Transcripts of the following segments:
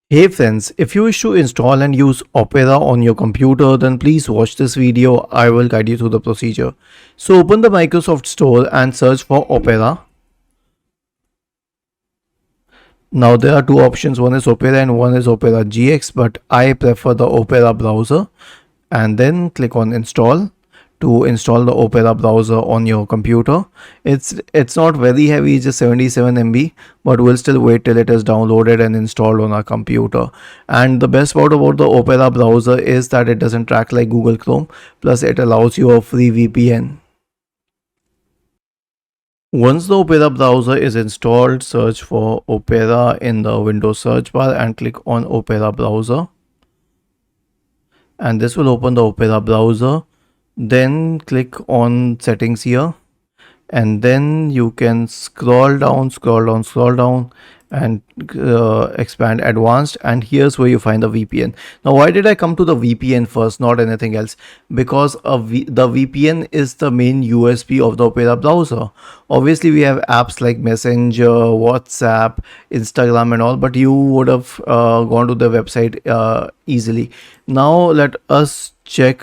Hey friends, if you wish to install and use Opera on your computer, then please watch this video. I will guide you through the procedure. So open the Microsoft Store and search for Opera. Now there are two options, one is Opera and one is Opera GX, but I prefer the Opera browser. And then click on install to install the Opera browser on your computer. It's not very heavy, it's just 77 MB, but we'll still wait till it is downloaded and installed on our computer. And the best part about the Opera browser is that it doesn't track like Google Chrome, plus it allows you a free VPN. Once the Opera browser is installed, search for Opera in the Windows search bar and click on Opera browser. And this will open the Opera browser. Then click on settings here, and then you can scroll down and expand advanced, and here's where you find the VPN. Now why did I come to the VPN first, not anything else? Because the VPN is the main USP of the Opera browser. Obviously we have apps like Messenger, WhatsApp, Instagram and all, but you would have gone to the website easily. Now let us check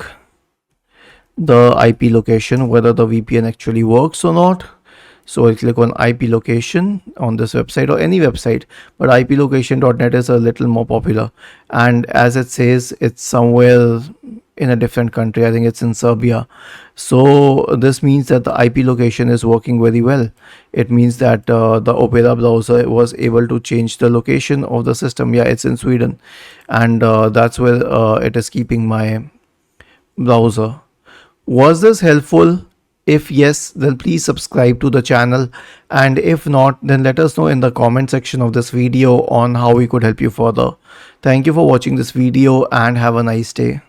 the IP location, whether the VPN actually works or not. So I click on IP location on this website or any website, but iplocation.net is a little more popular, and as it says, it's somewhere in a different country. I think it's in Serbia. So this means that the IP location is working very well. It means that the Opera browser was able to change the location of the system. Yeah, it's in Sweden, and that's where it is keeping my browser. Was this helpful? If yes, then please subscribe to the channel, and if not, then let us know in the comment section of this video on how we could help you further. Thank you for watching this video and have a nice day.